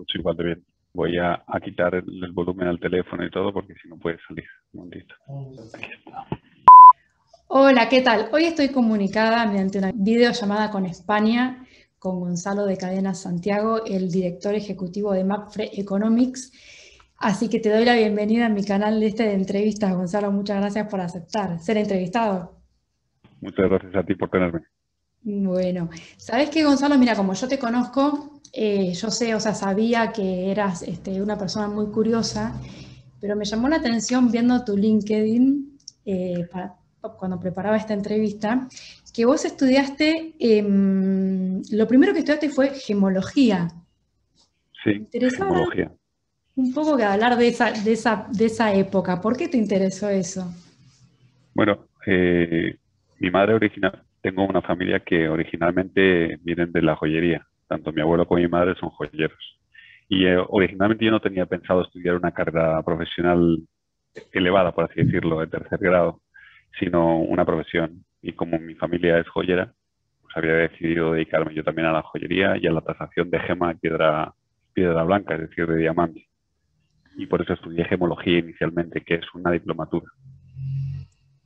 escucho igual de bien. Voy a quitar el volumen al teléfono y todo porque si no puede salir. Un momentito. Aquí está. Hola, ¿qué tal? Hoy estoy comunicada mediante una videollamada con España, con Gonzalo de Cadenas Santiago, el director ejecutivo de Mapfre Economics. Así que te doy la bienvenida a mi canal de entrevistas, Gonzalo. Muchas gracias por aceptar ser entrevistado. Muchas gracias a ti por tenerme. Bueno, ¿sabes qué, Gonzalo? Mira, como yo te conozco, yo sé, o sea, sabía que eras una persona muy curiosa, pero me llamó la atención viendo tu LinkedIn cuando preparaba esta entrevista, que vos estudiaste, lo primero que estudiaste fue gemología. Me Sí, interesaba gemología. un poco que hablar de esa época. ¿Por qué te interesó eso? Bueno, mi madre original, tengo una familia que originalmente vienen de la joyería. Tanto mi abuelo como mi madre son joyeros. Y originalmente yo no tenía pensado estudiar una carrera profesional elevada, por así decirlo, de tercer grado, sino una profesión. Y como mi familia es joyera, pues había decidido dedicarme yo también a la joyería y a la tasación de gema de piedra blanca, es decir, de diamante. Y por eso estudié gemología inicialmente, que es una diplomatura,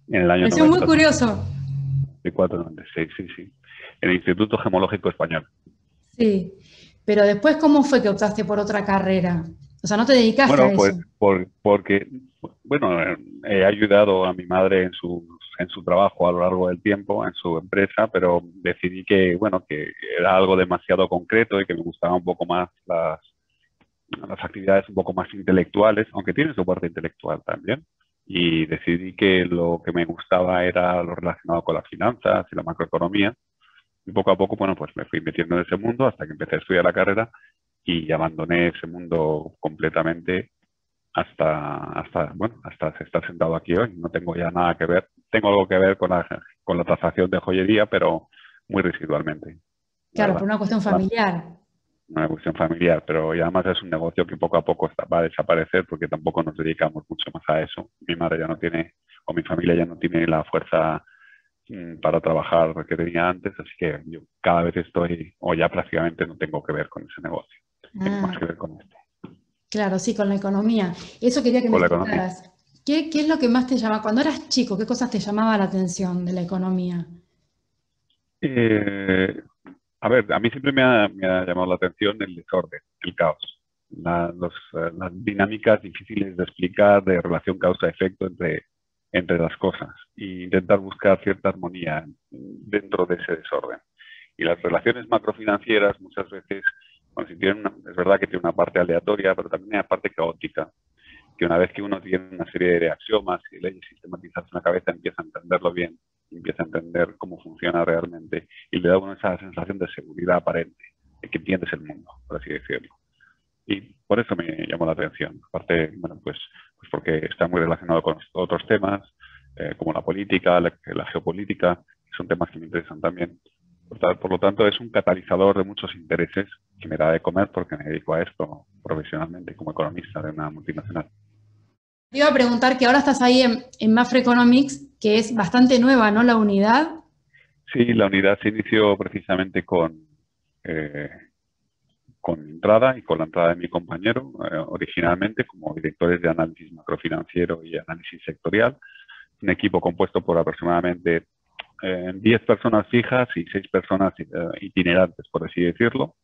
en el Me año pareció muy 90, curioso. 94, 96, sí, sí, en el Instituto Gemológico Español. Sí, pero después, ¿cómo fue que optaste por otra carrera? O sea, no te dedicaste a Bueno, pues eso. porque, bueno, he ayudado a mi madre en su trabajo a lo largo del tiempo, en su empresa, pero decidí que, bueno, que era algo demasiado concreto y que me gustaban un poco más las actividades un poco más intelectuales, aunque tiene su parte intelectual también. Y decidí que lo que me gustaba era lo relacionado con las finanzas y la macroeconomía. Y poco a poco, bueno, pues me fui metiendo en ese mundo hasta que empecé a estudiar la carrera y abandoné ese mundo completamente hasta estar sentado aquí hoy. No tengo ya nada que ver. Tengo algo que ver con la tasación de joyería, pero muy residualmente, la Claro, por verdad. una cuestión familiar. Una cuestión familiar, pero y además es un negocio que poco a poco va a desaparecer porque tampoco nos dedicamos mucho más a eso. Mi madre ya no tiene, o mi familia ya no tiene la fuerza para trabajar que tenía antes, así que yo cada vez estoy, o ya prácticamente no tengo que ver con ese negocio. Tengo más Ah, que ver con este, claro, sí, con la economía. Eso quería que me con la economía. explicaras. ¿Qué es lo que más te llama? Cuando eras chico, ¿qué cosas te llamaba la atención de la economía? Eh, a ver, a mí siempre me ha llamado la atención el desorden, el caos, las dinámicas difíciles de explicar de relación causa-efecto entre las cosas e intentar buscar cierta armonía dentro de ese desorden. Y las relaciones macrofinancieras muchas veces, bueno, si es verdad que tiene una parte aleatoria, pero también hay una parte caótica, que una vez que uno tiene una serie de axiomas y leyes sistematizadas en la cabeza, empieza a entenderlo bien, empieza a entender cómo funciona realmente y le da a uno esa sensación de seguridad aparente, de que entiendes el mundo, por así decirlo. Y por eso me llamó la atención. Aparte, bueno, pues porque está muy relacionado con otros temas, como la política, la geopolítica, que son temas que me interesan también. Por lo tanto, es un catalizador de muchos intereses que me da de comer porque me dedico a esto profesionalmente como economista de una multinacional. Te iba a preguntar que ahora estás ahí en Mafre Economics, que es bastante nueva, ¿no? La unidad. Sí, la unidad se inició precisamente eh, con mi entrada y con la entrada de mi compañero, originalmente como directores de análisis macrofinanciero y análisis sectorial, un equipo compuesto por aproximadamente 10 personas fijas y 6 personas itinerantes, por así decirlo,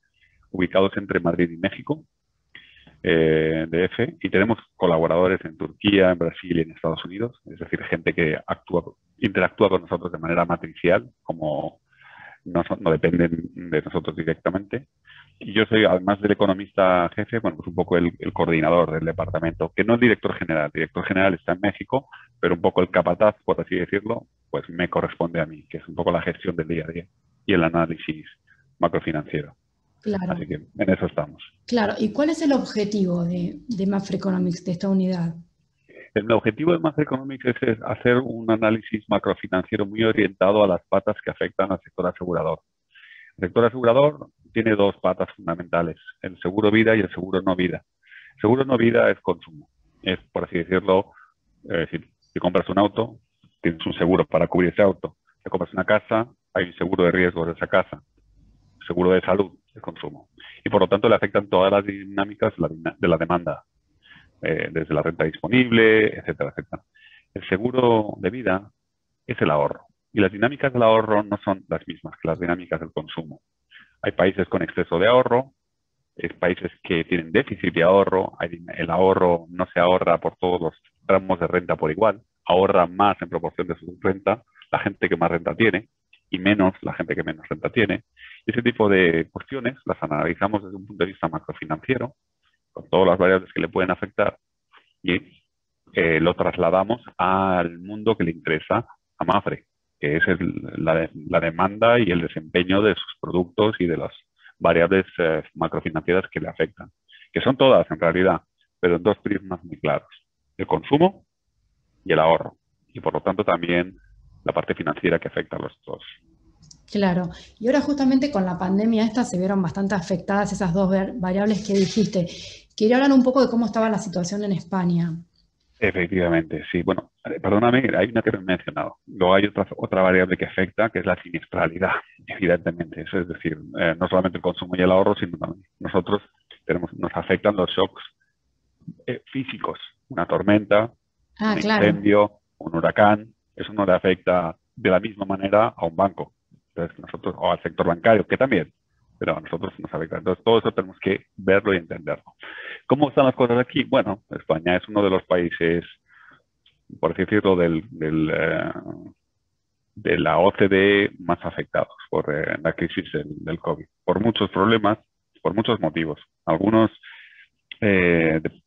ubicados entre Madrid y México, DF, y tenemos colaboradores en Turquía, en Brasil y en Estados Unidos, es decir, gente que interactúa con nosotros de manera matricial, como no dependen de nosotros directamente. Y yo soy, además del economista jefe, bueno, pues un poco el coordinador del departamento, que no es director general. El director general está en México, pero un poco el capataz, por así decirlo, pues me corresponde a mí, que es un poco la gestión del día a día y el análisis macrofinanciero. Claro, Así que en eso estamos. claro. ¿Y cuál es el objetivo de Mafre Economics, de esta unidad? El objetivo de Macroeconomics es hacer un análisis macrofinanciero muy orientado a las patas que afectan al sector asegurador. El sector asegurador tiene dos patas fundamentales, el seguro vida y el seguro no vida. El seguro no vida es consumo. Es, por así decirlo, si compras un auto, tienes un seguro para cubrir ese auto. Si compras una casa, hay un seguro de riesgo de esa casa. Seguro de salud, de consumo. Y por lo tanto le afectan todas las dinámicas de la demanda, desde la renta disponible, etcétera, etcétera. El seguro de vida es el ahorro. Y las dinámicas del ahorro no son las mismas que las dinámicas del consumo. Hay países con exceso de ahorro, hay países que tienen déficit de ahorro, el ahorro no se ahorra por todos los tramos de renta por igual, ahorra más en proporción de su renta la gente que más renta tiene y menos la gente que menos renta tiene. Y ese tipo de cuestiones las analizamos desde un punto de vista macrofinanciero, con todas las variables que le pueden afectar, y lo trasladamos al mundo que le interesa a Mafre, que es la demanda y el desempeño de sus productos y de las variables macrofinancieras que le afectan, que son todas en realidad, pero en dos prismas muy claros: el consumo y el ahorro, y por lo tanto también la parte financiera que afecta a los dos. Claro, y ahora justamente con la pandemia esta se vieron bastante afectadas esas dos variables que dijiste. Quería hablar un poco de cómo estaba la situación en España. Efectivamente, sí. Bueno, perdóname, hay una que no he mencionado. Luego hay otra variable que afecta, que es la siniestralidad, evidentemente. Eso es decir, no solamente el consumo y el ahorro, sino también nosotros nos afectan los shocks físicos. Una tormenta, Ah, un claro, incendio, un huracán. Eso no le afecta de la misma manera a un banco. Entonces, nosotros, o al sector bancario, que también, pero a nosotros nos afecta. Entonces, todo eso tenemos que verlo y entenderlo. ¿Cómo están las cosas aquí? Bueno, España es uno de los países, por así decirlo, de la OCDE más afectados por la crisis del COVID, por muchos problemas, por muchos motivos. Algunos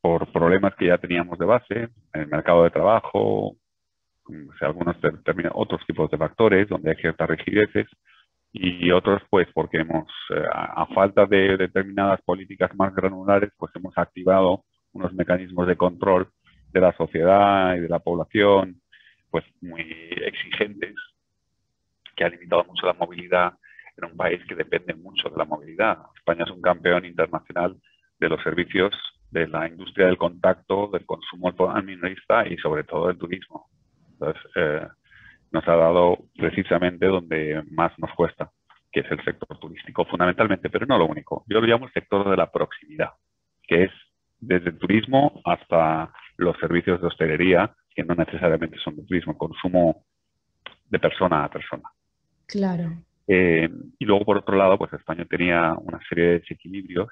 por problemas que ya teníamos de base en el mercado de trabajo, o sea, algunos otros tipos de factores donde hay ciertas rigideces, y otros pues porque a falta de determinadas políticas más granulares, pues hemos activado unos mecanismos de control de la sociedad y de la población pues muy exigentes, que ha limitado mucho la movilidad en un país que depende mucho de la movilidad. España es un campeón internacional de los servicios, de la industria del contacto, del consumo al minorista y sobre todo del turismo. Entonces, nos ha dado precisamente donde más nos cuesta, que es el sector turístico fundamentalmente, pero no lo único. Yo lo llamo el sector de la proximidad, que es desde el turismo hasta los servicios de hostelería, que no necesariamente son de turismo, consumo de persona a persona. claro. Y luego, por otro lado, pues España tenía una serie de desequilibrios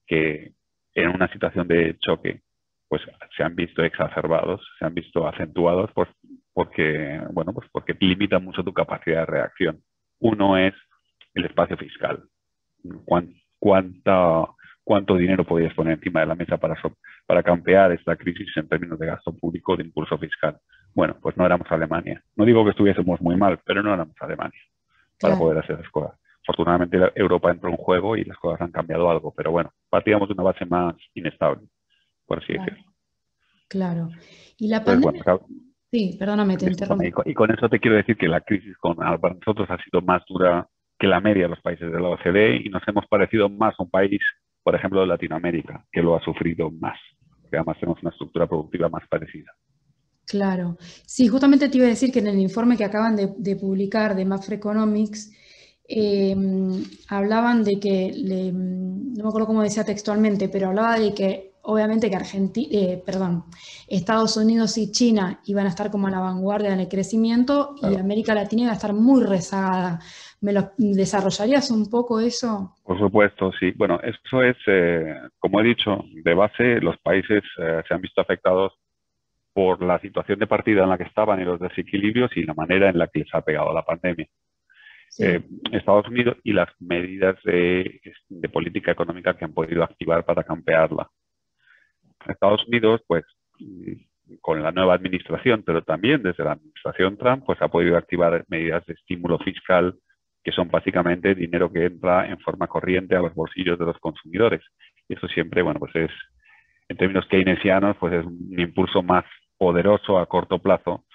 que en una situación de choque pues se han visto exacerbados, se han visto acentuados porque limita mucho tu capacidad de reacción. Uno es el espacio fiscal. ¿Cuán- cuánta, ¿Cuánto dinero podías poner encima de la mesa para campear esta crisis en términos de gasto público, de impulso fiscal? Bueno, pues no éramos Alemania. No digo que estuviésemos muy mal, pero no éramos Alemania para Claro, poder hacer las cosas. Afortunadamente Europa entró en juego y las cosas han cambiado algo, pero bueno, partíamos de una base más inestable, por así claro, decirlo. claro. Y la Entonces, bueno, pandemia, sí, perdóname, te discúlpame, interrumpí. y con eso te quiero decir que la crisis para nosotros ha sido más dura que la media de los países de la OCDE y nos hemos parecido más a un país, por ejemplo, de Latinoamérica, que lo ha sufrido más, que además tenemos una estructura productiva más parecida. Claro. Sí, justamente te iba a decir que en el informe que acaban de publicar de Macroeconomics, eh, hablaban de que, no me acuerdo cómo decía textualmente, pero hablaba de que obviamente que Estados Unidos y China iban a estar como a la vanguardia en el crecimiento y Claro. América Latina iba a estar muy rezagada. ¿Me lo desarrollarías un poco eso? Por supuesto, sí. Bueno, eso es, como he dicho, de base los países se han visto afectados por la situación de partida en la que estaban y los desequilibrios y la manera en la que les ha pegado la pandemia. Sí, Estados Unidos y las medidas de política económica que han podido activar para campearla. Estados Unidos, pues, con la nueva administración, pero también desde la administración Trump, pues ha podido activar medidas de estímulo fiscal que son básicamente dinero que entra en forma corriente a los bolsillos de los consumidores. Y eso siempre, bueno, pues es, en términos keynesianos, pues es un impulso más poderoso a corto plazo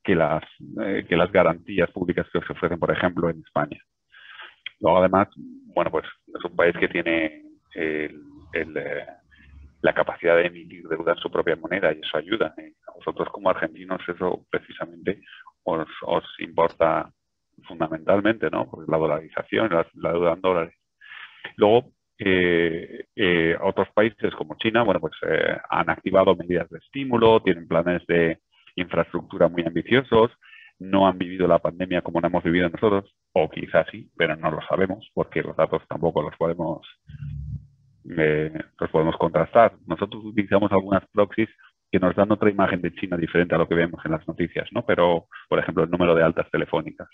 que las garantías públicas que se ofrecen, por ejemplo, en España. Luego, además, bueno, pues es un país que tiene el, la capacidad de emitir deuda en su propia moneda y eso ayuda. A vosotros como argentinos eso precisamente os importa fundamentalmente, ¿no? Porque la dolarización, la deuda en dólares. Luego, otros países como China, bueno, pues han activado medidas de estímulo, tienen planes de infraestructura muy ambiciosos, no han vivido la pandemia como la hemos vivido nosotros, o quizás sí, pero no lo sabemos porque los datos tampoco los podemos contrastar. Nosotros utilizamos algunas proxies que nos dan otra imagen de China diferente a lo que vemos en las noticias, ¿no? Pero, por ejemplo, el número de altas telefónicas.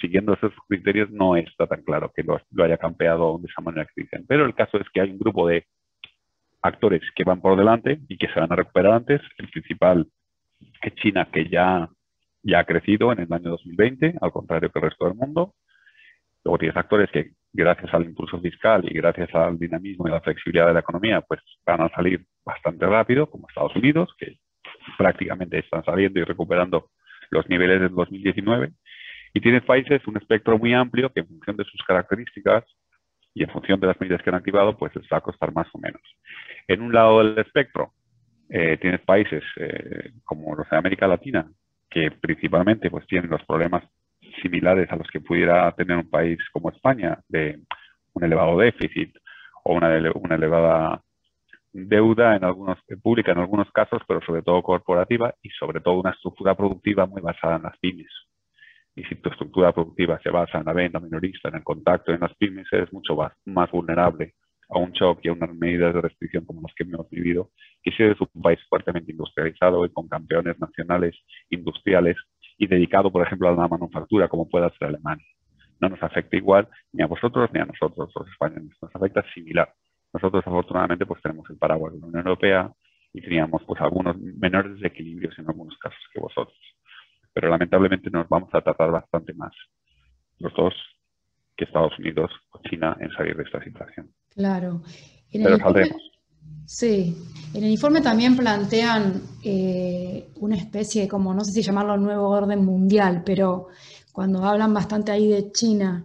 Siguiendo esos criterios no está tan claro que lo haya campeado de esa manera que dicen. Pero el caso es que hay un grupo de actores que van por delante y que se van a recuperar antes. El principal es China, que ya ha crecido en el año 2020, al contrario que el resto del mundo. Luego tienes actores que, gracias al impulso fiscal y gracias al dinamismo y la flexibilidad de la economía, pues van a salir bastante rápido, como Estados Unidos, que prácticamente están saliendo y recuperando los niveles del 2019. Y tienes países, un espectro muy amplio, que en función de sus características y en función de las medidas que han activado, pues les va a costar más o menos. En un lado del espectro, tienes países como los de América Latina, que principalmente pues tienen los problemas similares a los que pudiera tener un país como España, de un elevado déficit o una elevada deuda pública en algunos casos, pero sobre todo corporativa, y sobre todo una estructura productiva muy basada en las pymes. Y si tu estructura productiva se basa en la venta minorista, en el contacto en las pymes, eres mucho más vulnerable a un shock y a unas medidas de restricción como las que hemos vivido, que si eres un país fuertemente industrializado y con campeones nacionales industriales y dedicado, por ejemplo, a la manufactura, como pueda ser Alemania. No nos afecta igual ni a vosotros ni a nosotros, los españoles. Nos afecta similar. Nosotros, afortunadamente, pues tenemos el paraguas de la Unión Europea y teníamos pues algunos menores desequilibrios en algunos casos que vosotros. Pero lamentablemente nos vamos a tratar bastante más los dos que Estados Unidos o China en salir de esta situación. Claro. En el Pero informe, saldremos. sí, en el informe también plantean una especie, como no sé si llamarlo nuevo orden mundial, pero cuando hablan bastante ahí de China,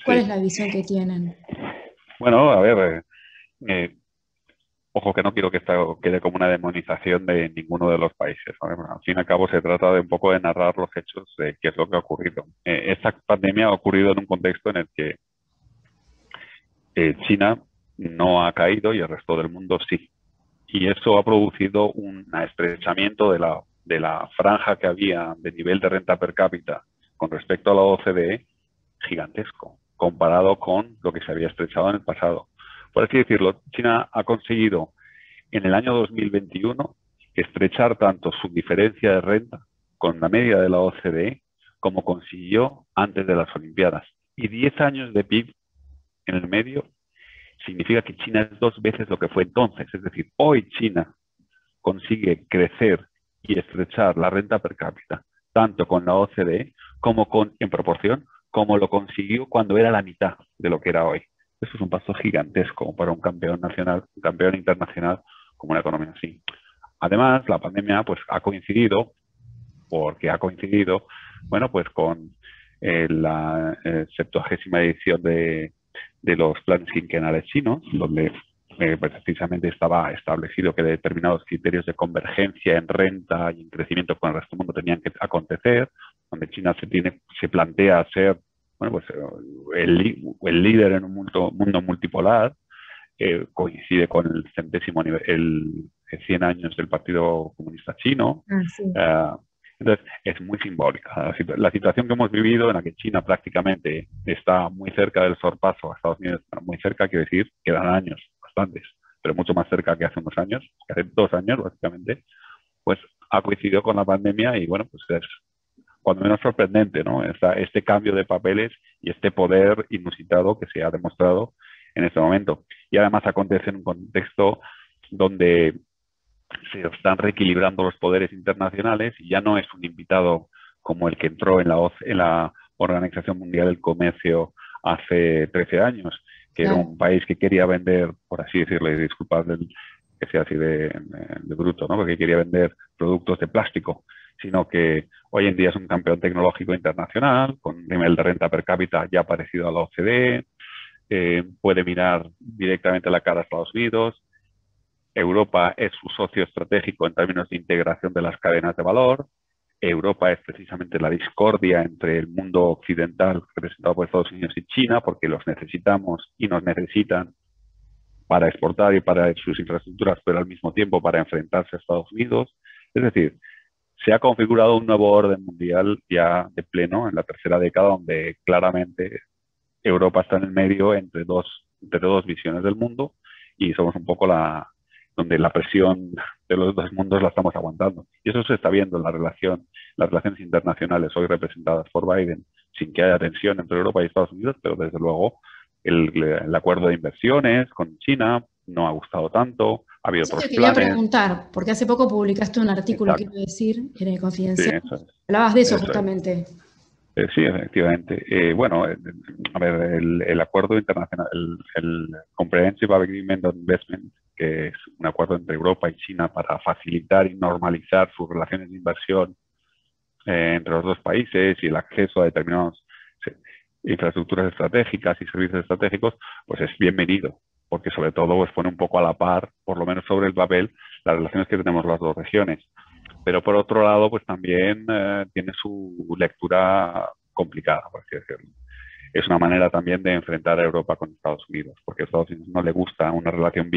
¿cuál es Sí. la visión que tienen? Bueno, a ver, ojo que no quiero que esto quede como una demonización de ninguno de los países, ¿vale? Bueno, al fin y al cabo se trata de un poco de narrar los hechos de qué es lo que ha ocurrido. Esta pandemia ha ocurrido en un contexto en el que China no ha caído y el resto del mundo sí. Y eso ha producido un estrechamiento de la franja que había de nivel de renta per cápita con respecto a la OCDE gigantesco, comparado con lo que se había estrechado en el pasado. Por así decirlo, China ha conseguido en el año 2021 estrechar tanto su diferencia de renta con la media de la OCDE como consiguió antes de las Olimpiadas. Y 10 años de PIB en el medio significa que China es 2 veces lo que fue entonces. Es decir, hoy China consigue crecer y estrechar la renta per cápita, tanto con la OCDE como en proporción, como lo consiguió cuando era la mitad de lo que era hoy. Eso es un paso gigantesco para un campeón nacional, un campeón internacional como una economía así. Además, la pandemia pues ha coincidido, bueno, pues con la 70ª edición de los planes quinquenales chinos, donde precisamente estaba establecido que determinados criterios de convergencia en renta y en crecimiento con el resto del mundo tenían que acontecer, donde China se plantea ser, bueno, pues, el líder en un mundo multipolar, coincide con el 100 años del Partido Comunista Chino. Ah, sí. Entonces, es muy simbólica. La situación que hemos vivido, en la que China prácticamente está muy cerca del sorpaso a Estados Unidos, muy cerca, quiero decir, quedan años, bastantes, pero mucho más cerca que hace unos años, que hace 2 años, básicamente, pues ha coincidido con la pandemia y, bueno, pues es cuando menos sorprendente, ¿no? Este cambio de papeles y este poder inusitado que se ha demostrado en este momento. Y además acontece en un contexto donde se están reequilibrando los poderes internacionales y ya no es un invitado como el que entró en la Organización Mundial del Comercio hace 13 años, que era Claro. un país que quería vender, por así decirlo, y disculpad que sea así de bruto, ¿no? Porque quería vender productos de plástico, sino que hoy en día es un campeón tecnológico internacional, con un nivel de renta per cápita ya parecido a la OCDE, puede mirar directamente a la cara a Estados Unidos. Europa es su socio estratégico en términos de integración de las cadenas de valor. Europa es precisamente la discordia entre el mundo occidental representado por Estados Unidos y China, porque los necesitamos y nos necesitan para exportar y para sus infraestructuras, pero al mismo tiempo para enfrentarse a Estados Unidos. Es decir, se ha configurado un nuevo orden mundial ya de pleno en la tercera década, donde claramente Europa está en el medio entre dos visiones del mundo y somos un poco donde la presión de los dos mundos la estamos aguantando. Y eso se está viendo en las relaciones internacionales hoy representadas por Biden, sin que haya tensión entre Europa y Estados Unidos, pero desde luego el acuerdo de inversiones con China no ha gustado tanto, ha habido Eso te otros quería planes. preguntar, porque hace poco publicaste un artículo, quiero Exacto, decir, en el sí, Confidencial. eso es. Hablabas de eso Eso es. justamente. Sí, efectivamente. Bueno, a ver, el acuerdo internacional, el Comprehensive Agreement on Investment, que es un acuerdo entre Europa y China para facilitar y normalizar sus relaciones de inversión entre los dos países y el acceso a determinadas infraestructuras estratégicas y servicios estratégicos, pues es bienvenido, porque sobre todo pues pone un poco a la par, por lo menos sobre el papel, las relaciones que tenemos las dos regiones. Pero por otro lado, pues también tiene su lectura complicada, por así decirlo. Es una manera también de enfrentar a Europa con Estados Unidos, porque a Estados Unidos no le gusta una relación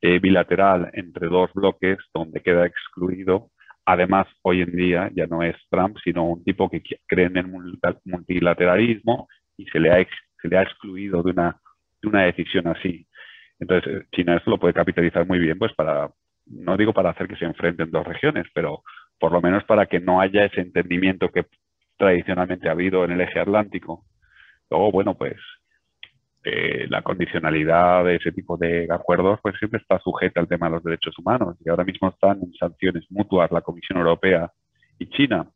bilateral entre dos bloques donde queda excluido. Además, hoy en día ya no es Trump, sino un tipo que cree en el multilateralismo y se le ha excluido de una decisión así. Entonces, China esto lo puede capitalizar muy bien, pues para, no digo para hacer que se enfrenten dos regiones, pero por lo menos para que no haya ese entendimiento que tradicionalmente ha habido en el eje atlántico. Luego, bueno, pues la condicionalidad de ese tipo de acuerdos pues siempre está sujeta al tema de los derechos humanos y ahora mismo están en sanciones mutuas la Comisión Europea y China.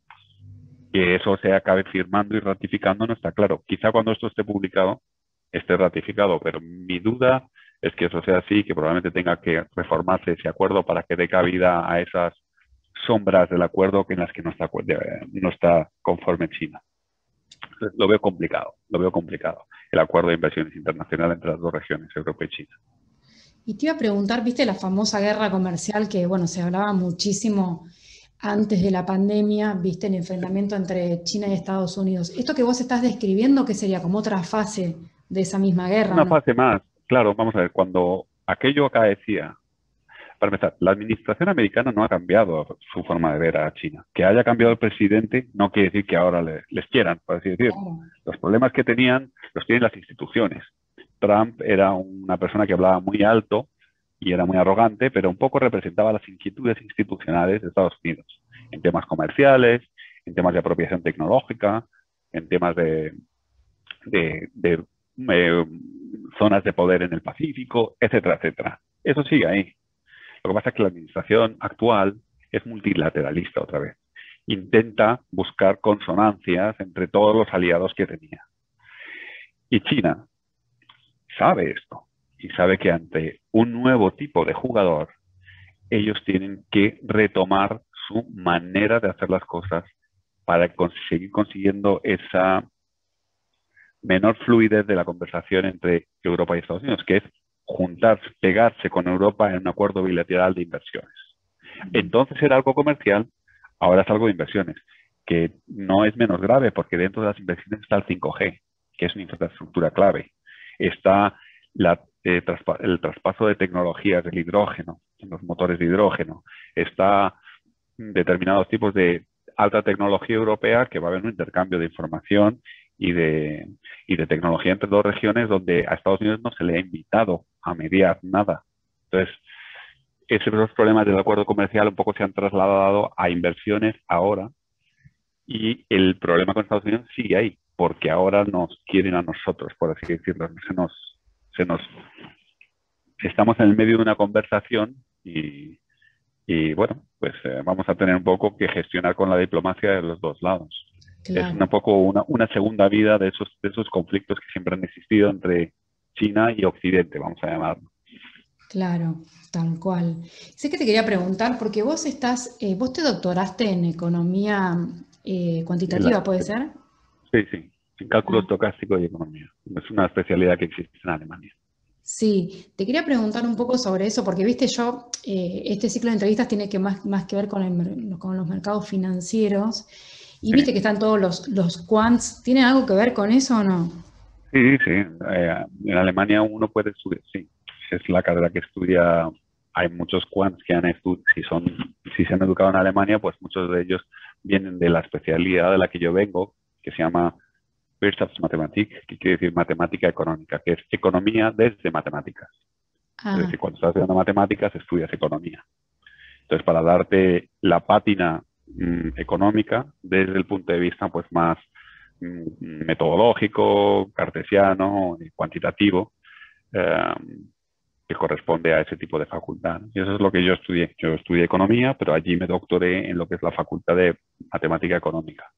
Que eso se acabe firmando y ratificando no está claro. Quizá cuando esto esté publicado esté ratificado, pero mi duda es que eso sea así, que probablemente tenga que reformarse ese acuerdo para que dé cabida a esas sombras del acuerdo en las que no está conforme China. Entonces, lo veo complicado, el acuerdo de inversiones internacional entre las dos regiones, Europa y China. Y te iba a preguntar, viste la famosa guerra comercial que, bueno, se hablaba muchísimo antes de la pandemia, viste el enfrentamiento entre China y Estados Unidos. Esto que vos estás describiendo, ¿qué sería? Como otra fase de esa misma guerra, ¿o Una no? fase más, claro, vamos a ver, cuando aquello acaecía, para empezar, la administración americana no ha cambiado su forma de ver a China. Que haya cambiado el presidente no quiere decir que ahora les quieran, por así decirlo. Claro. Los problemas que tenían los tienen las instituciones. Trump era una persona que hablaba muy alto y era muy arrogante, pero un poco representaba las inquietudes institucionales de Estados Unidos en temas comerciales, en temas de apropiación tecnológica, en temas de zonas de poder en el Pacífico, etcétera, etcétera. Eso sigue ahí. Lo que pasa es que la administración actual es multilateralista otra vez. Intenta buscar consonancias entre todos los aliados que tenía. Y China sabe esto y sabe que ante un nuevo tipo de jugador, ellos tienen que retomar su manera de hacer las cosas para seguir consiguiendo esa menor fluidez de la conversación entre Europa y Estados Unidos, que es juntarse, pegarse con Europa en un acuerdo bilateral de inversiones. Entonces era algo comercial, ahora es algo de inversiones, que no es menos grave porque dentro de las inversiones está el 5G, que es una infraestructura clave. Está el traspaso de tecnologías del hidrógeno, los motores de hidrógeno. Está determinados tipos de alta tecnología europea que va a haber un intercambio de información y de tecnología entre dos regiones donde a Estados Unidos no se le ha invitado a mediar nada. Entonces, esos problemas del acuerdo comercial un poco se han trasladado a inversiones ahora y el problema con Estados Unidos sigue ahí, porque ahora nos quieren a nosotros, por así decirlo. Estamos en el medio de una conversación y bueno, pues vamos a tener un poco que gestionar con la diplomacia de los dos lados. Es Claro, un poco una segunda vida de esos conflictos que siempre han existido entre China y Occidente, vamos a llamarlo. claro, tal cual. Sé que te quería preguntar, porque vos te doctoraste en economía cuantitativa, La- ¿puede ser? sí, sí, en cálculo Ah, estocástico y economía. Es una especialidad que existe en Alemania. Sí, te quería preguntar un poco sobre eso, porque viste, yo, este ciclo de entrevistas tiene que más que ver con, con los mercados financieros, y Sí, viste que están todos los quants, ¿tiene algo que ver con eso o no? sí, sí. En Alemania uno puede estudiar, sí, es la carrera que estudia. Hay muchos quants que han estudiado, si se han educado en Alemania, pues muchos de ellos vienen de la especialidad de la que yo vengo, que se llama Wirtschaftsmathematik, que quiere decir matemática económica, que es economía desde matemáticas. Es Ah, decir, cuando estás estudiando matemáticas, estudias economía. Entonces, para darte la pátina económica desde el punto de vista pues más metodológico, cartesiano y cuantitativo, eh, que corresponde a ese tipo de facultad. Y eso es lo que yo estudié. Yo estudié economía, pero allí me doctoré en lo que es la facultad de matemática económica,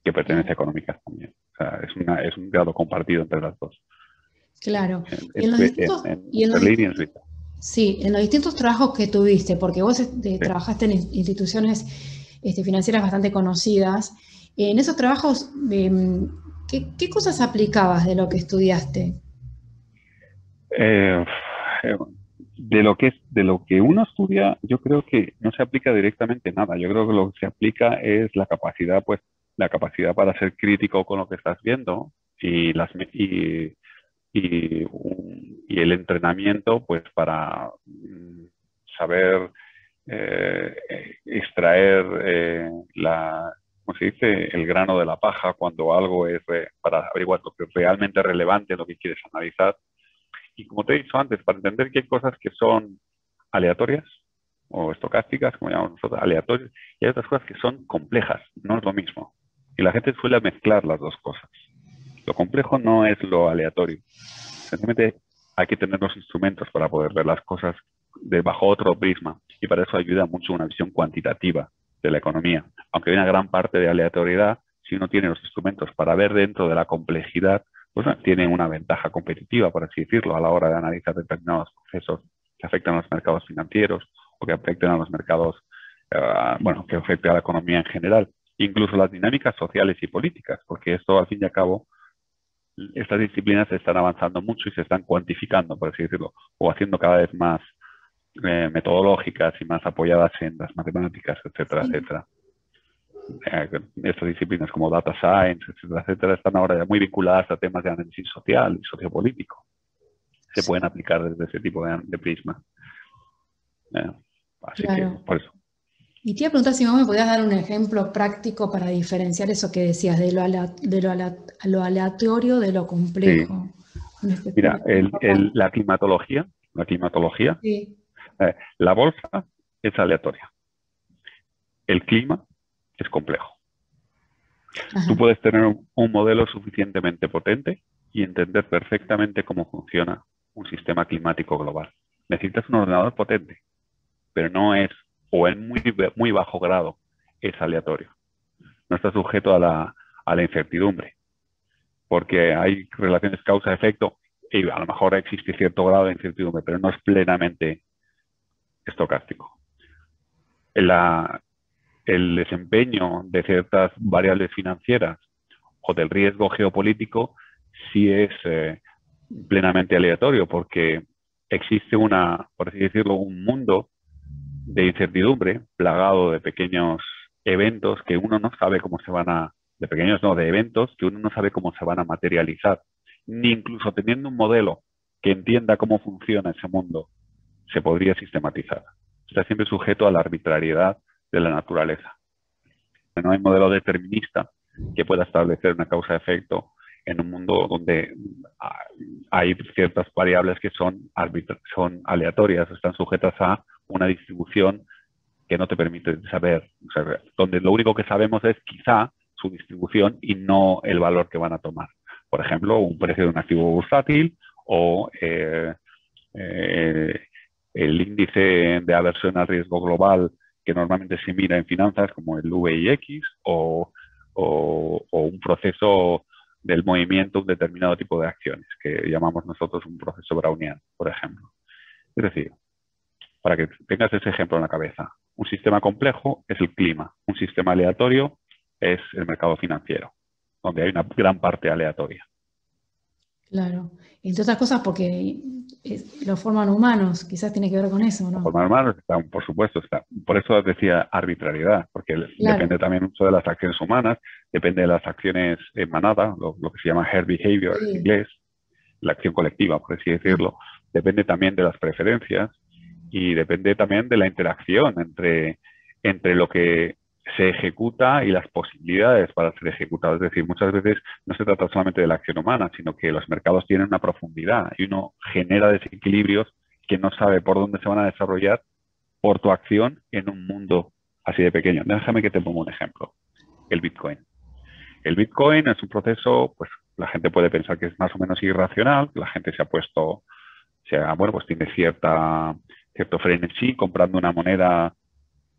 que pertenece a claro, económicas también. O sea, es un grado compartido entre las dos, claro. Y en, en los distintos, y en en los Berlín y en distintos, Suiza. sí, en los distintos trabajos que tuviste, porque vos Sí. trabajaste en instituciones financieras bastante conocidas, en esos trabajos, ¿qué cosas aplicabas de lo que estudiaste? Eh, eh, de lo que uno estudia, yo creo que no se aplica directamente nada. Yo creo que lo que se aplica es la capacidad, pues, la capacidad para ser crítico con lo que estás viendo y y el entrenamiento, pues, para saber extraer ¿cómo se dice? El grano de la paja cuando algo es para averiguar lo que es realmente relevante, lo que quieres analizar. Y como te he dicho antes, para entender que hay cosas que son aleatorias o estocásticas, como llamamos nosotros, aleatorias, y hay otras cosas que son complejas, no es lo mismo. Y la gente suele mezclar las dos cosas. Lo complejo no es lo aleatorio. Sencillamente hay que tener los instrumentos para poder ver las cosas bajo otro prisma. Y para eso ayuda mucho una visión cuantitativa de la economía. Aunque hay una gran parte de aleatoriedad, si uno tiene los instrumentos para ver dentro de la complejidad, pues tiene una ventaja competitiva, por así decirlo, a la hora de analizar determinados procesos que afectan a los mercados financieros o que afecten a los mercados, bueno, que afecten a la economía en general. Incluso las dinámicas sociales y políticas, porque esto, al fin y al cabo, estas disciplinas están avanzando mucho y se están cuantificando, por así decirlo, o haciendo cada vez más metodológicas y más apoyadas en las matemáticas, etcétera, Sí. etcétera. Estas disciplinas como data science, etcétera, etcétera, están ahora ya muy vinculadas a temas de análisis social y sociopolítico. Se Sí, pueden aplicar desde ese tipo de prisma. Eh, así que, claro. por eso. Y te iba a preguntar si vos me podías dar un ejemplo práctico para diferenciar eso que decías de lo aleatorio de lo Sí. complejo. Mira, Ejemplo. la climatología, Sí. la bolsa es aleatoria. El clima es complejo. Tú Ajá. puedes tener un modelo suficientemente potente y entender perfectamente cómo funciona un sistema climático global. Necesitas un ordenador potente, pero no es, o en muy bajo grado, es aleatorio. No está sujeto a la incertidumbre, porque hay relaciones causa-efecto y a lo mejor existe cierto grado de incertidumbre, pero no es plenamente estocástico. La, el desempeño de ciertas variables financieras o del riesgo geopolítico sí es plenamente aleatorio, porque existe por así decirlo, un mundo de incertidumbre plagado de pequeños eventos que uno no sabe cómo se van a, de pequeños no, de eventos que uno no sabe cómo se van a materializar, ni incluso teniendo un modelo que entienda cómo funciona ese mundo, se podría sistematizar. Está siempre sujeto a la arbitrariedad de la naturaleza. No hay modelo determinista que pueda establecer una causa-efecto en un mundo donde hay ciertas variables que son aleatorias, están sujetas a una distribución que no te permite saber, o sea, donde lo único que sabemos es quizá su distribución y no el valor que van a tomar. Por ejemplo, un precio de un activo bursátil o eh, el índice de aversión al riesgo global que normalmente se mira en finanzas como el VIX o un proceso del movimiento, un determinado tipo de acciones que llamamos nosotros un proceso browniano, por ejemplo. Es decir, para que tengas ese ejemplo en la cabeza, un sistema complejo es el clima, un sistema aleatorio es el mercado financiero, donde hay una gran parte aleatoria. claro. Entre otras cosas porque lo forman humanos, quizás tiene que ver con eso, La ¿no? forma de humanos está, por supuesto, está. Por eso decía arbitrariedad, porque Claro, depende también mucho de las acciones humanas, depende de las acciones en manada, lo que se llama herd behavior en sí, inglés, la acción colectiva, por así sí, decirlo. Depende también de las preferencias y depende también de la interacción entre lo que se ejecuta y las posibilidades para ser ejecutado. Es decir, muchas veces no se trata solamente de la acción humana, sino que los mercados tienen una profundidad y uno genera desequilibrios que no sabe por dónde se van a desarrollar por tu acción en un mundo así de pequeño. Déjame que te ponga un ejemplo. El Bitcoin. El Bitcoin es un proceso, pues la gente puede pensar que es más o menos irracional, la gente se ha puesto, o sea, bueno, pues tiene cierto frenesí comprando una moneda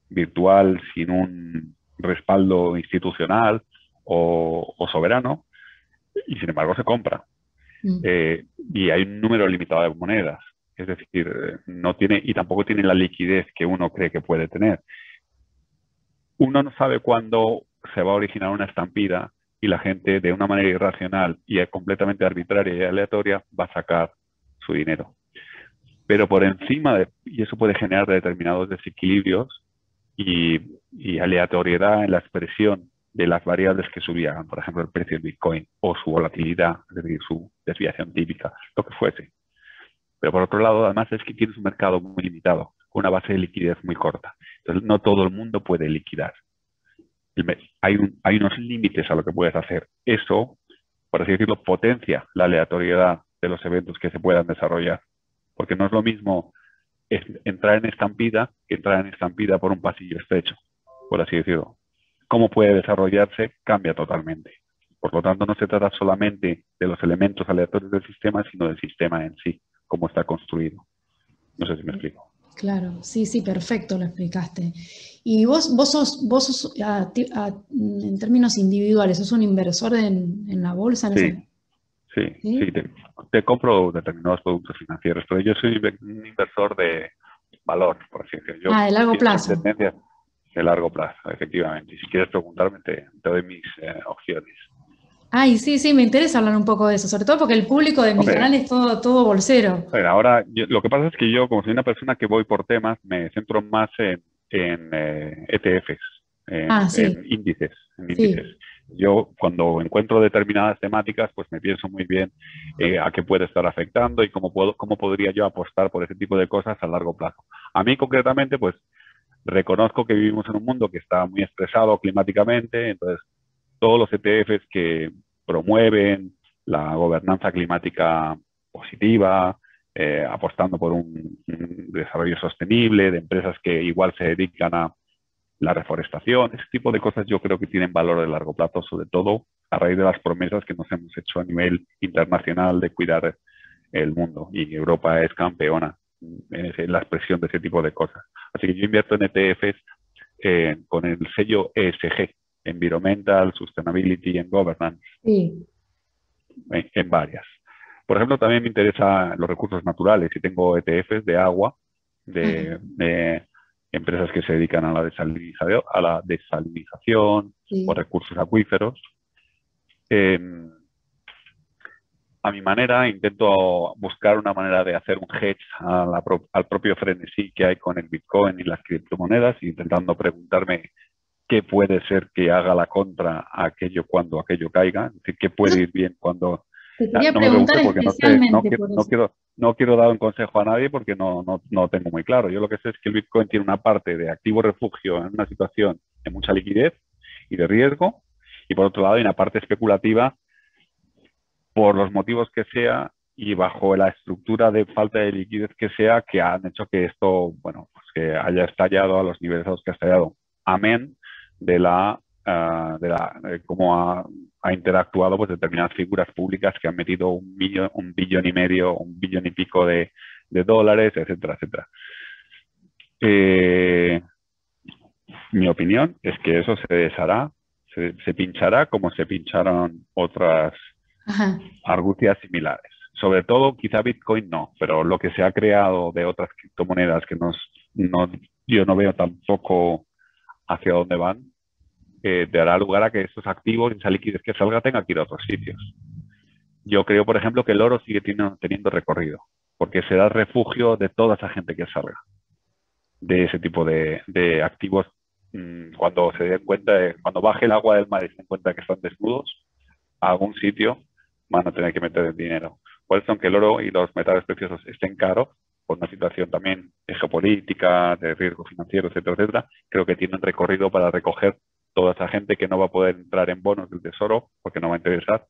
virtual sin un respaldo institucional o soberano, y sin embargo se compra. mm, Y hay un número limitado de monedas. Es decir, no tiene, y tampoco tiene la liquidez que uno cree que puede tener. Uno no sabe cuándo se va a originar una estampida y la gente, de una manera irracional y completamente arbitraria y aleatoria, va a sacar su dinero. Pero por encima y eso puede generar determinados desequilibrios y aleatoriedad en la expresión de las variables que subían, por ejemplo, el precio del Bitcoin o su volatilidad, es decir, su desviación típica, lo que fuese. Pero por otro lado, además es que tienes un mercado muy limitado, con una base de liquidez muy corta. Entonces, no todo el mundo puede liquidar. Hay unos límites a lo que puedes hacer. Eso, por así decirlo, potencia la aleatoriedad de los eventos que se puedan desarrollar. Porque no es lo mismo entrar en estampida que entrar en estampida por un pasillo estrecho, por así decirlo. Cómo puede desarrollarse cambia totalmente. Por lo tanto, no se trata solamente de los elementos aleatorios del sistema, sino del sistema en sí, cómo está construido. No sé si me explico. claro, sí, sí, perfecto, lo explicaste. Y vos sos en términos individuales, sos un inversor en la bolsa, en Sí, ese, sí, sí. ¿sí? Te compro determinados productos financieros, pero yo soy un inversor de valor, por así decirlo. Yo Ah, de largo pienso en plazo. tendencias de largo plazo, efectivamente. Y si quieres preguntarme, te doy mis opciones. Ay, sí, sí, me interesa hablar un poco de eso, sobre todo porque el público de mi Hombre, canal es todo bolsero. ahora, lo que pasa es que yo, como soy una persona que voy por temas, me centro más en ETFs, Ah, sí, en índices. sí. Yo, cuando encuentro determinadas temáticas, pues me pienso muy bien a qué puede estar afectando y cómo podría yo apostar por ese tipo de cosas a largo plazo. A mí, concretamente, pues reconozco que vivimos en un mundo que está muy estresado climáticamente, entonces todos los ETFs que promueven la gobernanza climática positiva, apostando por un desarrollo sostenible, de empresas que igual se dedican a la reforestación, ese tipo de cosas yo creo que tienen valor de largo plazo, sobre todo a raíz de las promesas que nos hemos hecho a nivel internacional de cuidar el mundo. Y Europa es campeona en la expresión de ese tipo de cosas. Así que yo invierto en ETFs con el sello ESG, Environmental, Sustainability and Governance, Sí. en varias. Por ejemplo, también me interesan los recursos naturales y tengo ETFs de agua, Ajá, de empresas que se dedican a la desalinización o sí. recursos acuíferos. Eh, a mi manera, intento buscar una manera de hacer un hedge al propio frenesí que hay con el Bitcoin y las criptomonedas, intentando preguntarme qué puede ser que haga la contra a aquello cuando aquello caiga, es decir, qué Eso puede ir bien cuando... te quería No me preguntar pregunté porque no sé, especialmente por eso. no quiero dar un consejo a nadie porque no tengo muy claro. Yo lo que sé es que el Bitcoin tiene una parte de activo refugio en una situación de mucha liquidez y de riesgo, y por otro lado hay una parte especulativa por los motivos que sea y bajo la estructura de falta de liquidez que sea, que han hecho que esto, bueno, pues que haya estallado a los niveles a los que ha estallado. Amén de cómo ha interactuado pues determinadas figuras públicas que han metido un billón y medio, un billón y pico de dólares, etcétera, etcétera. Eh, Mi opinión es que eso se deshará, se pinchará como se pincharon otras Ajá, argucias similares. Sobre todo, quizá Bitcoin no, pero lo que se ha creado de otras criptomonedas que no, yo no veo tampoco hacia dónde van, dará lugar a que esos activos, esa liquidez que salga, tenga que ir a otros sitios. Yo creo, por ejemplo, que el oro sigue teniendo recorrido, porque será refugio de toda esa gente que salga de ese tipo de activos cuando se den cuenta, cuando baje el agua del mar y se den cuenta que están desnudos, a algún sitio van a tener que meter el dinero. Por eso, aunque el oro y los metales preciosos estén caros, por una situación también de geopolítica, de riesgo financiero, etcétera, etcétera, creo que tienen recorrido para recoger toda esa gente que no va a poder entrar en bonos del tesoro porque no va a interesar,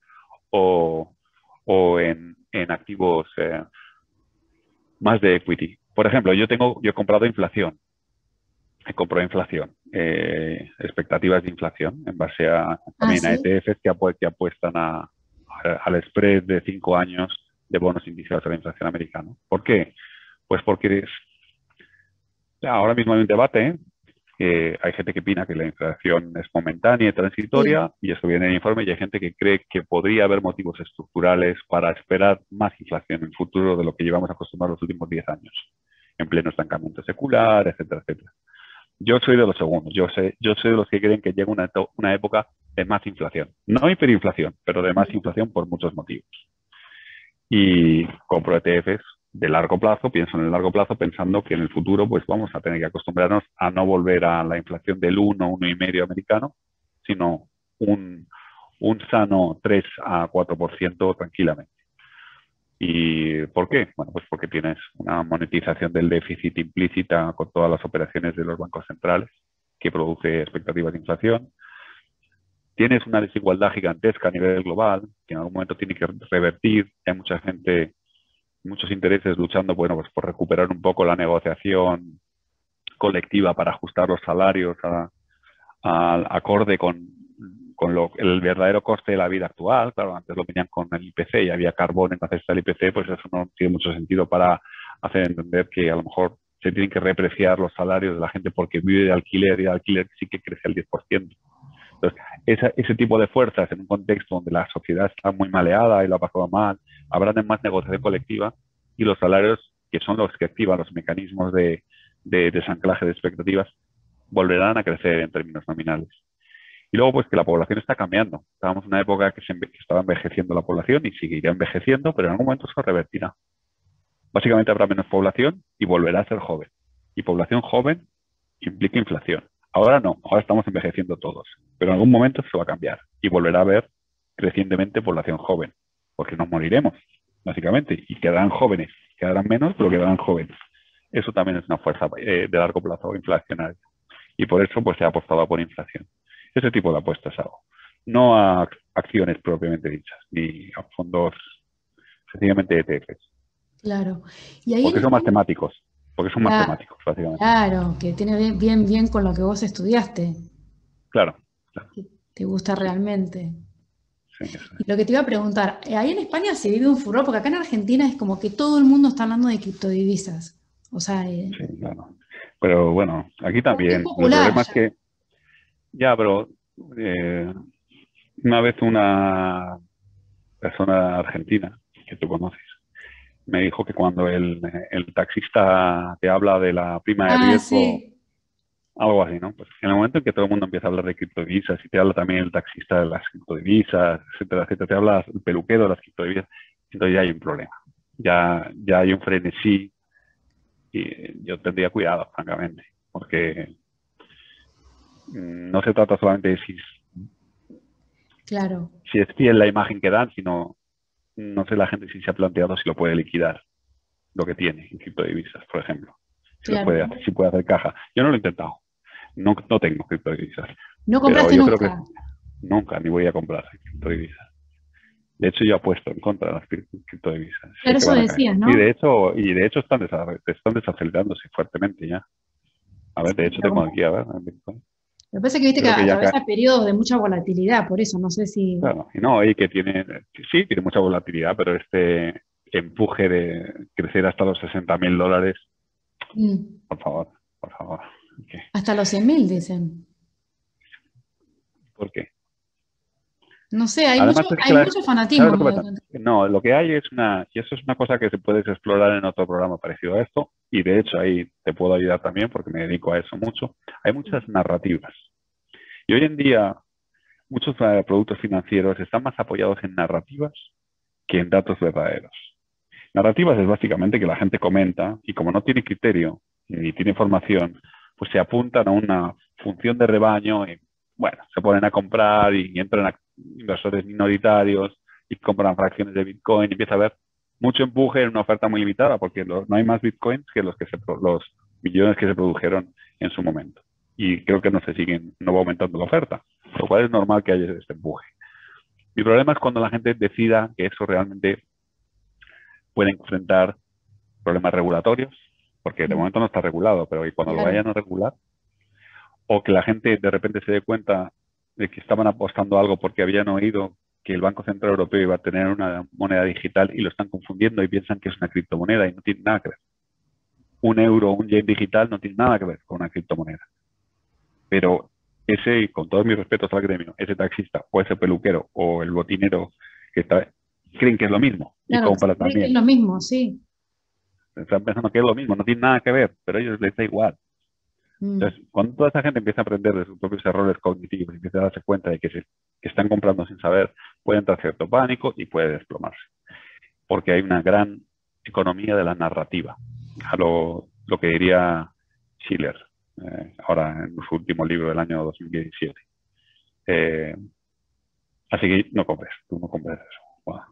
o, o en activos más de equity. Por ejemplo, yo he comprado inflación, he comprado inflación, expectativas de inflación en base Ah, también a sí. ETFs que apuestan al spread de 5 años de bonos indiciados a la inflación americana. ¿Por qué? Pues porque ahora mismo hay un debate, hay gente que opina que la inflación es momentánea y Sí. transitoria, y eso viene en el informe, y hay gente que cree que podría haber motivos estructurales para esperar más inflación en el futuro de lo que llevamos acostumbrados los últimos 10 años, en pleno estancamiento secular, etcétera, etcétera. Yo soy de los segundos, yo soy de los que creen que llega una época de más inflación. No hiperinflación, pero de más inflación por muchos motivos. Y compro ETFs de largo plazo, pienso en el largo plazo pensando que en el futuro pues vamos a tener que acostumbrarnos a no volver a la inflación del 1,5% americano, sino un sano 3 a 4% tranquilamente. ¿Y por qué? Bueno, pues porque tienes una monetización del déficit implícita con todas las operaciones de los bancos centrales que produce expectativas de inflación. Tienes una desigualdad gigantesca a nivel global que en algún momento tiene que revertir. Hay mucha gente, muchos intereses luchando, bueno, pues por recuperar un poco la negociación colectiva para ajustar los salarios acorde con el verdadero coste de la vida actual. Claro, antes lo tenían con el IPC y había carbón en la cesta del IPC, pues eso no tiene mucho sentido para hacer entender que a lo mejor se tienen que repreciar los salarios de la gente porque vive de alquiler y el alquiler sí que crece al 10%. Entonces, ese tipo de fuerzas en un contexto donde la sociedad está muy maleada y lo ha pasado mal, habrá más negociación colectiva y los salarios, que son los que activan los mecanismos de desanclaje de expectativas, volverán a crecer en términos nominales. Y luego, pues que la población está cambiando. Estábamos en una época que estaba envejeciendo la población y seguirá envejeciendo, pero en algún momento se revertirá. Básicamente habrá menos población y volverá a ser joven. Y población joven implica inflación. Ahora no, ahora estamos envejeciendo todos, pero en algún momento se va a cambiar y volverá a haber crecientemente población joven, porque nos moriremos, básicamente, y quedarán jóvenes, quedarán menos, pero quedarán jóvenes. Eso también es una fuerza de largo plazo inflacionaria. Y por eso pues se ha apostado por inflación. Ese tipo de apuestas hago. No a acciones propiamente dichas, ni a fondos sencillamente ETFs, Claro. Y ahí en porque son más España, temáticos, básicamente. claro, que tiene bien con lo que vos estudiaste, Claro, claro, que te gusta realmente. sí, eso Y es. lo que te iba a preguntar, ahí en España se vive un furor, porque acá en Argentina es como que todo el mundo está hablando de criptodivisas. O sea, Sí, claro. Pero bueno, aquí es también. El popular problema es ya. que, ya, pero eh, una vez una persona argentina que tú conoces me dijo que cuando el taxista te habla de la prima de Ah, riesgo, sí, algo así, ¿no? Pues en el momento en que todo el mundo empieza a hablar de criptodivisas y te habla también el taxista de las criptodivisas, etcétera, etcétera, te habla el peluquero de las criptodivisas, entonces ya hay un problema. Ya hay un frenesí y yo tendría cuidado, francamente, porque no se trata solamente de claro, si es fiel la imagen que dan, sino no sé la gente si se ha planteado si lo puede liquidar, lo que tiene en criptodivisas, por ejemplo. claro. Si puede hacer caja. Yo no lo he intentado. No tengo criptodivisas. No Pero compraste yo creo que nunca. nunca ni voy a comprar criptodivisas. De hecho, yo apuesto en contra de las criptodivisas. Sé Claro, que eso van a caer. decías, Y ¿no? de hecho están desacelerándose fuertemente ya. A ver, de hecho Pero tengo como, aquí, a ver, lo que pasa es que viste que creo que ya cae. atraviesa periodos de mucha volatilidad, por eso no sé si. Claro, y no, y que sí, tiene mucha volatilidad, pero este empuje de crecer hasta los $60.000, Mm, por favor, por favor. ¿Qué? hasta los 100.000 dicen. ¿Por qué? No sé, Además es que hay mucho ¿sabes fanatismo, lo que me doy pasa? cuenta. No, lo que hay es y eso es una cosa que se puede explorar en otro programa parecido a esto, y de hecho ahí te puedo ayudar también porque me dedico a eso mucho. Hay muchas narrativas. Y hoy en día muchos productos financieros están más apoyados en narrativas que en datos verdaderos. Narrativas es básicamente que la gente comenta y como no tiene criterio ni tiene información, pues se apuntan a una función de rebaño y, bueno, se ponen a comprar y entran a inversores minoritarios y compran fracciones de Bitcoin y empieza a haber mucho empuje en una oferta muy limitada porque no hay más Bitcoins que los millones que se produjeron en su momento. Y creo que no va aumentando la oferta, lo cual es normal que haya este empuje. Mi problema es cuando la gente decida que eso realmente puede enfrentar problemas regulatorios, porque de momento no está regulado, pero cuando lo Claro. vayan a regular, o que la gente de repente se dé cuenta de que estaban apostando algo porque habían oído que el Banco Central Europeo iba a tener una moneda digital y lo están confundiendo y piensan que es una criptomoneda y no tiene nada que ver. Un euro o un yen digital no tiene nada que ver con una criptomoneda. Pero ese, con todos mis respetos al gremio, ese taxista o ese peluquero o el botinero que está, creen que es lo mismo y Claro, compran cree que es también. lo mismo, sí. Están pensando que es lo mismo, no tiene nada que ver, pero a ellos les da igual. Mm. Entonces, cuando toda esa gente empieza a aprender de sus propios errores cognitivos y empieza a darse cuenta de que están comprando sin saber, puede entrar cierto pánico y puede desplomarse. Porque hay una gran economía de la narrativa. A lo que diría Schiller, ahora en su último libro del año 2017. Eh, Así que no compres, tú no compres eso. Bueno,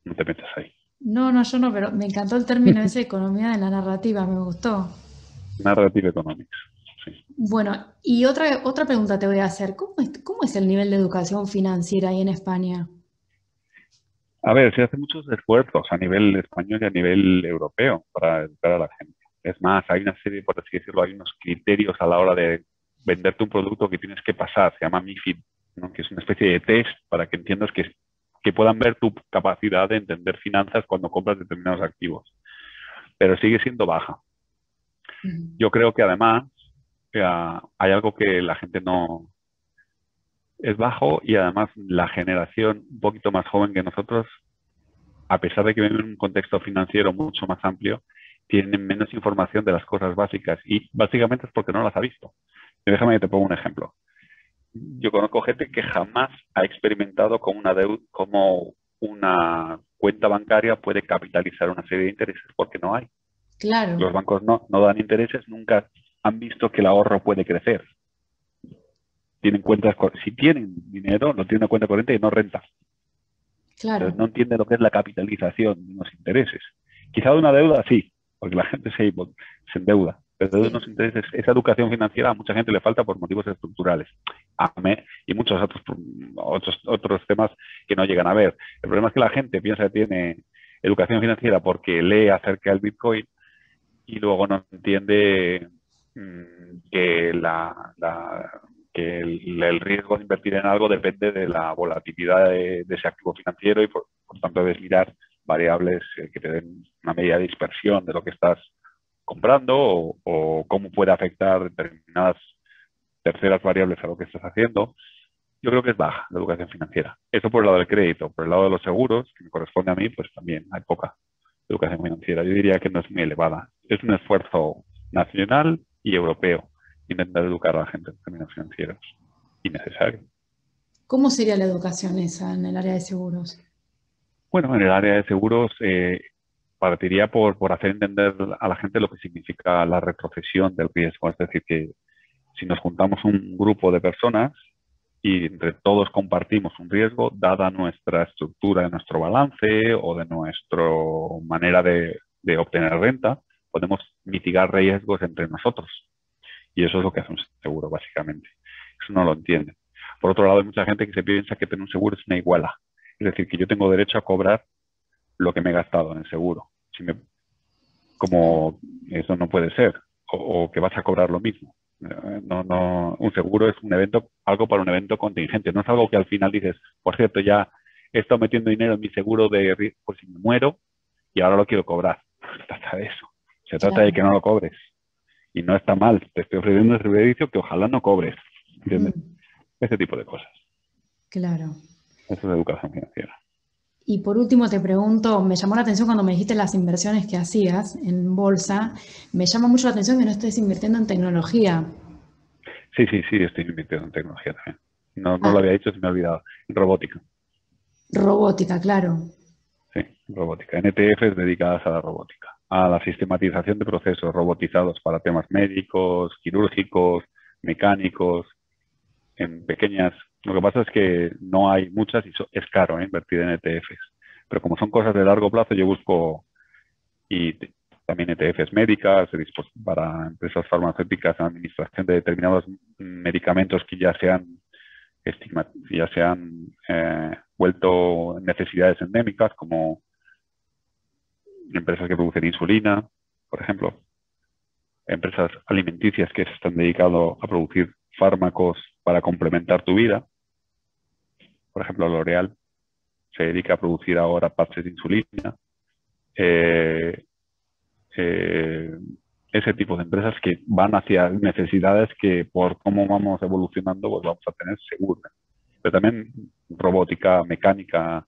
no te metas ahí. No, no, yo no, pero me encantó el término ese, economía de la narrativa, me gustó. Narrative Economics. Sí. Bueno, y otra pregunta te voy a hacer. Cómo es el nivel de educación financiera ahí en España? A ver, se hacen muchos esfuerzos a nivel español y a nivel europeo para educar a la gente. Es más, hay una serie, por así decirlo, hay unos criterios a la hora de venderte un producto que tienes que pasar, se llama MiFID, ¿no? Que es una especie de test para que entiendas que puedan ver tu capacidad de entender finanzas cuando compras determinados activos. Pero sigue siendo baja. Mm. Yo creo que además hay algo que la gente no es bajo y además la generación un poquito más joven que nosotros a pesar de que viven en un contexto financiero mucho más amplio, tienen menos información de las cosas básicas y básicamente es porque no las ha visto. Y déjame que te pongo un ejemplo. Yo conozco gente que jamás ha experimentado cómo una cuenta bancaria puede capitalizar una serie de intereses porque no hay. Claro, Los bancos no dan intereses, nunca han visto que el ahorro puede crecer. Tienen cuentas, si tienen dinero, lo tienen en una cuenta corriente y no renta. Entonces claro, no entiende lo que es la capitalización de unos intereses. Quizá de una deuda sí, porque la gente se endeuda, pero de sí, unos intereses, esa educación financiera a mucha gente le falta por motivos estructurales y muchos otros temas que no llegan a ver. El problema es que la gente piensa que tiene educación financiera porque lee acerca del Bitcoin y luego no entiende que el riesgo de invertir en algo depende de la volatilidad de ese activo financiero y por tanto debes mirar variables que te den una medida de dispersión de lo que estás comprando o cómo puede afectar determinadas terceras variables a lo que estás haciendo. Yo creo que es baja la educación financiera. Eso por el lado del crédito. Por el lado de los seguros, que me corresponde a mí, pues también hay poca educación financiera. Yo diría que no es muy elevada. Es un esfuerzo nacional y europeo intentar educar a la gente en términos financieros. Innecesario. ¿Cómo sería la educación esa en el área de seguros? Bueno, en el área de seguros partiría por hacer entender a la gente lo que significa la retrocesión del riesgo. Es decir, que si nos juntamos un grupo de personas y entre todos compartimos un riesgo, dada nuestra estructura de nuestro balance o de nuestra manera de obtener renta, podemos mitigar riesgos entre nosotros. Y eso es lo que hace un seguro, básicamente. Eso no lo entiende. Por otro lado, hay mucha gente que se piensa que tener un seguro es una iguala. Es decir, que yo tengo derecho a cobrar lo que me he gastado en el seguro. Como eso no puede ser. O que vas a cobrar lo mismo. Un seguro es un evento, algo para un evento contingente. No es algo que al final dices, por cierto, ya he estado metiendo dinero en mi seguro por si me muero y ahora lo quiero cobrar. No se trata de eso. Se trata de Claro. que no lo cobres. Y no está mal. Te estoy ofreciendo un servicio que ojalá no cobres. ¿Entiendes? Mm, Ese tipo de cosas. claro. Eso es educación financiera. Y por último te pregunto, me llamó la atención cuando me dijiste las inversiones que hacías en bolsa, me llama mucho la atención que no estés invirtiendo en tecnología. Sí, sí, sí, estoy invirtiendo en tecnología también. No lo Ah, había dicho, se me ha olvidado. En robótica. robótica, claro. Sí. Robótica. NTFs dedicadas a la robótica, a la sistematización de procesos robotizados para temas médicos, quirúrgicos, mecánicos, en pequeñas. Lo que pasa es que no hay muchas y es caro, invertir en ETFs. Pero como son cosas de largo plazo, yo busco y también ETFs médicas para empresas farmacéuticas, administración de determinados medicamentos que ya se han vuelto necesidades endémicas, como empresas que producen insulina, por ejemplo, empresas alimenticias que se están dedicando a producir fármacos para complementar tu vida. Por ejemplo, L'Oréal se dedica a producir ahora patches de insulina. Ese tipo de empresas que van hacia necesidades que por cómo vamos evolucionando pues vamos a tener seguro. Pero también robótica, mecánica,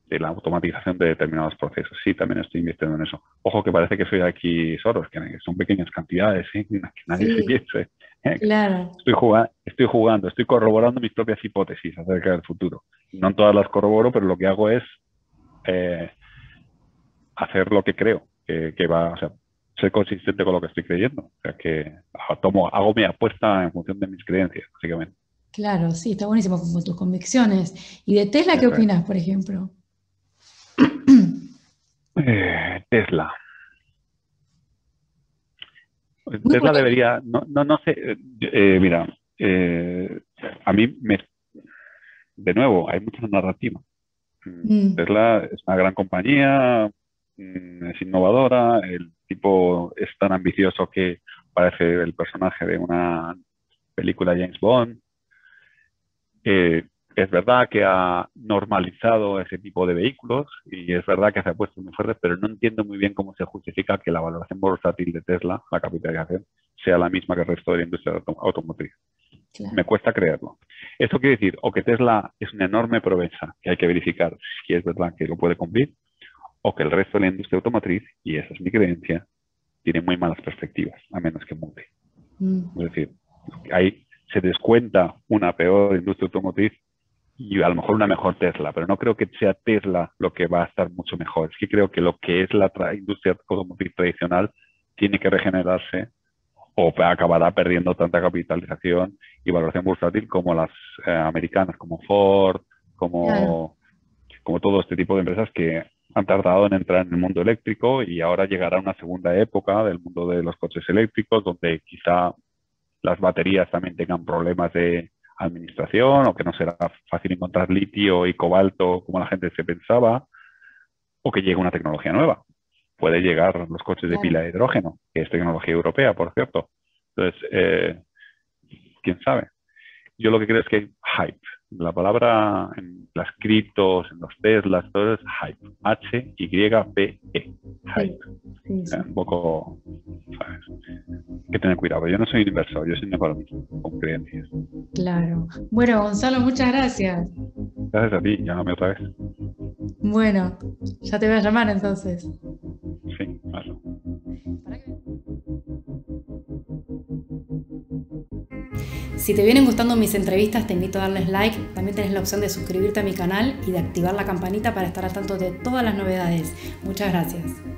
de la automatización de determinados procesos. Sí, también estoy invirtiendo en eso. Ojo que parece que soy aquí Soros, que son pequeñas cantidades, ¿sí? Que nadie se piense. Claro. Estoy jugando, estoy corroborando mis propias hipótesis acerca del futuro. No todas las corroboro, pero lo que hago es hacer lo que creo que va, o sea, ser consistente con lo que estoy creyendo. O sea, que hago mi apuesta en función de mis creencias, básicamente. Claro, sí, está buenísimo con tus convicciones. ¿Y de Tesla qué opinas, por ejemplo? Tesla. Tesla debería, no sé, mira, a mí de nuevo, hay mucha narrativa. Tesla es una gran compañía, es innovadora, el tipo es tan ambicioso que parece el personaje de una película James Bond. Es verdad que ha normalizado ese tipo de vehículos y es verdad que se ha puesto muy fuerte, pero no entiendo muy bien cómo se justifica que la valoración bursátil de Tesla, la capitalización, sea la misma que el resto de la industria automotriz. Claro. Me cuesta creerlo. Esto quiere decir o que Tesla es una enorme promesa que hay que verificar si es verdad que lo puede cumplir, o que el resto de la industria automotriz, y esa es mi creencia, tiene muy malas perspectivas, a menos que mute. Es decir, ahí se descuenta una peor industria automotriz y a lo mejor una mejor Tesla, pero no creo que sea Tesla lo que va a estar mucho mejor. Es que creo que lo que es la industria automotriz tradicional tiene que regenerarse o acabará perdiendo tanta capitalización y valoración bursátil como las americanas, como Ford, como todo este tipo de empresas que han tardado en entrar en el mundo eléctrico y ahora llegará una segunda época del mundo de los coches eléctricos donde quizá las baterías también tengan problemas de administración o que no será fácil encontrar litio y cobalto como la gente se pensaba, o que llegue una tecnología nueva. Puede llegar los coches de pila de hidrógeno, que es tecnología europea, por cierto. Entonces, quién sabe. Yo lo que creo es que hay hype. La palabra en las criptos, en los Teslas, todo es hype. H-Y-P-E. Hype. Sí, sí. Un poco, ¿sabes? Hay que tener cuidado. Yo no soy un inversor, yo soy un economista con creencias. Claro. Bueno, Gonzalo, muchas gracias. Gracias a ti, llámame otra vez. Bueno, ya te voy a llamar entonces. Sí, claro. Si te vienen gustando mis entrevistas, te invito a darles like. También tenés la opción de suscribirte a mi canal y de activar la campanita para estar al tanto de todas las novedades. Muchas gracias.